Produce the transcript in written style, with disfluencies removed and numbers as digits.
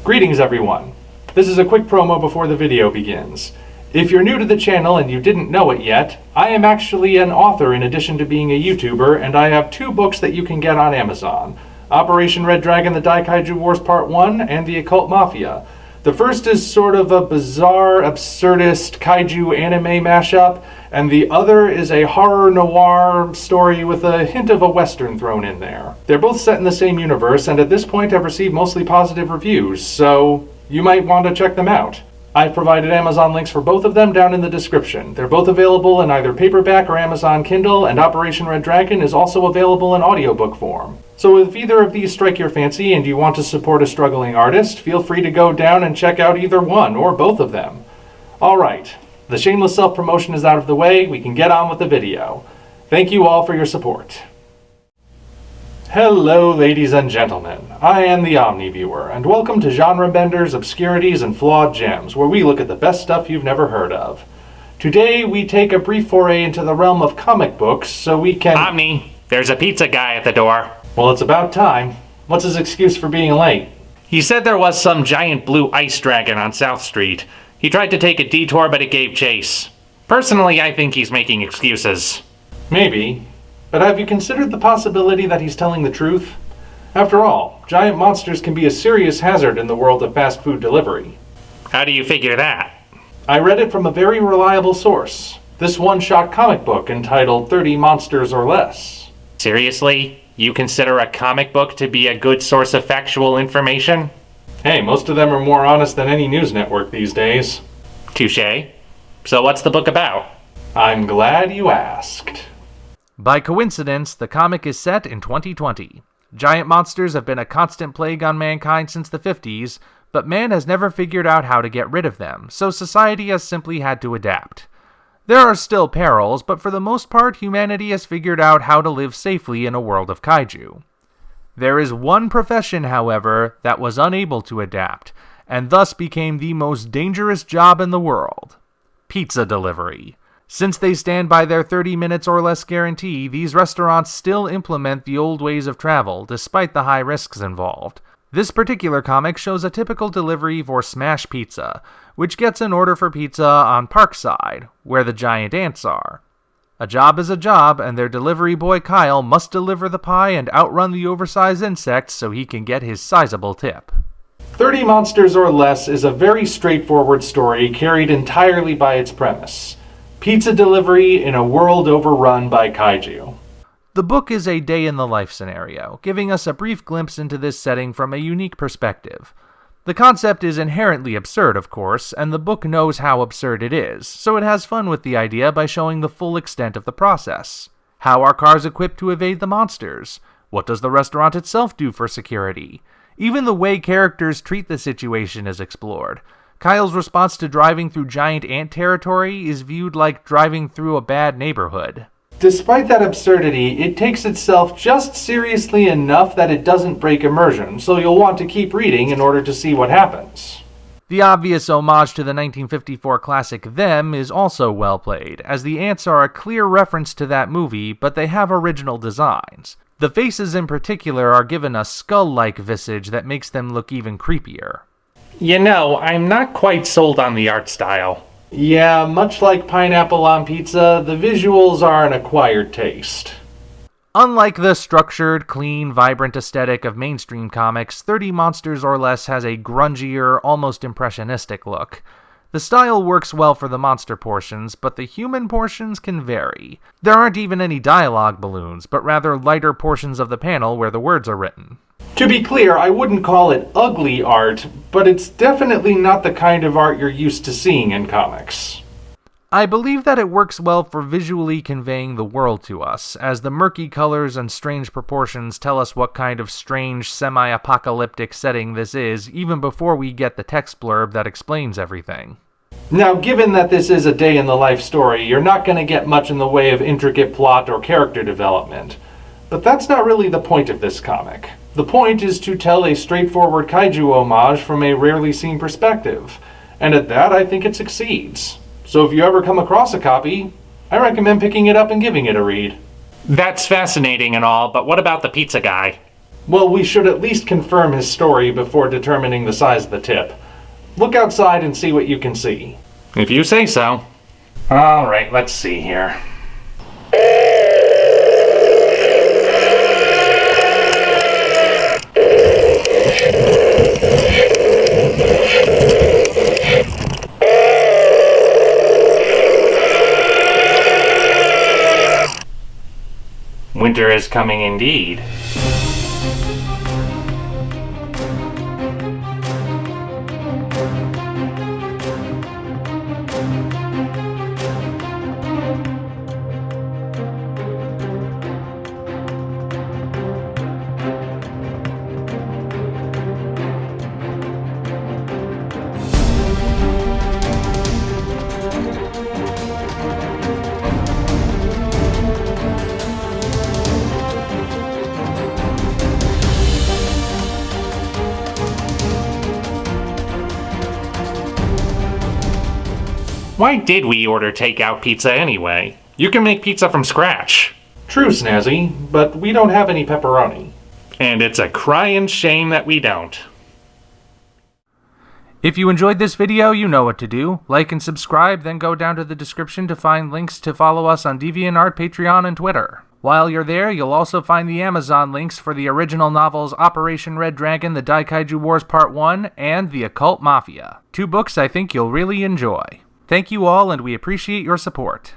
Greetings everyone. This is a quick promo before the video begins. If you're new to the channel and you didn't know it yet, I am actually an author in addition to being a YouTuber, and I have 2 books that you can get on Amazon. Operation Red Dragon: The Kaiju Wars Part 1 and The Occult Mafia. The first is sort of a bizarre, absurdist kaiju anime mashup, and the other is a horror noir story with a hint of a western thrown in there. They're both set in the same universe, and at this point have received mostly positive reviews, so you might want to check them out. I've provided Amazon links for both of them down in the description. They're both available in either paperback or Amazon Kindle, and Operation Red Dragon is also available in audiobook form. So if either of these strike your fancy and you want to support a struggling artist, feel free to go down and check out either one or both of them. Alright, the shameless self-promotion is out of the way, we can get on with the video. Thank you all for your support. Hello ladies and gentlemen, I am the Omni Viewer, and welcome to Genre Benders, Obscurities, and Flawed Gems, where we look at the best stuff you've never heard of. Today we take a brief foray into the realm of comic books so we can— Omni, there's a pizza guy at the door. Well, it's about time. What's his excuse for being late? He said there was some giant blue ice dragon on South Street. He tried to take a detour, but it gave chase. Personally, I think he's making excuses. Maybe. But have you considered the possibility that he's telling the truth? After all, giant monsters can be a serious hazard in the world of fast food delivery. How do you figure that? I read it from a very reliable source. This one-shot comic book entitled 30 Monsters or Less. Seriously? You consider a comic book to be a good source of factual information? Hey, most of them are more honest than any news network these days. Touché. So what's the book about? I'm glad you asked. By coincidence, the comic is set in 2020. Giant monsters have been a constant plague on mankind since the 50s, but man has never figured out how to get rid of them, so society has simply had to adapt. There are still perils, but for the most part, humanity has figured out how to live safely in a world of kaiju. There is one profession, however, that was unable to adapt, and thus became the most dangerous job in the world: pizza delivery. Since they stand by their 30 minutes or less guarantee, these restaurants still implement the old ways of travel, despite the high risks involved. This particular comic shows a typical delivery for Smash Pizza, which gets an order for pizza on Parkside, where the giant ants are. A job is a job, and their delivery boy Kyle must deliver the pie and outrun the oversized insects so he can get his sizable tip. 30 Monsters or Less is a very straightforward story carried entirely by its premise: pizza delivery in a world overrun by kaiju. The book is a day-in-the-life scenario, giving us a brief glimpse into this setting from a unique perspective. The concept is inherently absurd, of course, and the book knows how absurd it is, so it has fun with the idea by showing the full extent of the process. How are cars equipped to evade the monsters? What does the restaurant itself do for security? Even the way characters treat the situation is explored. Kyle's response to driving through giant ant territory is viewed like driving through a bad neighborhood. Despite that absurdity, it takes itself just seriously enough that it doesn't break immersion, so you'll want to keep reading in order to see what happens. The obvious homage to the 1954 classic Them is also well played, as the ants are a clear reference to that movie, but they have original designs. The faces in particular are given a skull-like visage that makes them look even creepier. You know, I'm not quite sold on the art style. Yeah, much like pineapple on pizza, the visuals are an acquired taste. Unlike the structured, clean, vibrant aesthetic of mainstream comics, 30 Monsters or Less has a grungier, almost impressionistic look. The style works well for the monster portions, but the human portions can vary. There aren't even any dialogue balloons, but rather lighter portions of the panel where the words are written. To be clear, I wouldn't call it ugly art, but it's definitely not the kind of art you're used to seeing in comics. I believe that it works well for visually conveying the world to us, as the murky colors and strange proportions tell us what kind of strange, semi-apocalyptic setting this is, even before we get the text blurb that explains everything. Now, given that this is a day-in-the-life story, you're not going to get much in the way of intricate plot or character development. But that's not really the point of this comic. The point is to tell a straightforward kaiju homage from a rarely seen perspective, and at that I think it succeeds. So if you ever come across a copy, I recommend picking it up and giving it a read. That's fascinating and all, but what about the pizza guy? Well, we should at least confirm his story before determining the size of the tip. Look outside and see what you can see. If you say so. Alright, let's see here. Winter is coming indeed. Why did we order takeout pizza anyway? You can make pizza from scratch. True, Snazzy, but we don't have any pepperoni. And it's a crying shame that we don't. If you enjoyed this video, you know what to do. Like and subscribe, then go down to the description to find links to follow us on DeviantArt, Patreon, and Twitter. While you're there, you'll also find the Amazon links for the original novels Operation Red Dragon, The Kaiju Wars Part 1, and The Occult Mafia. 2 books I think you'll really enjoy. Thank you all, and we appreciate your support.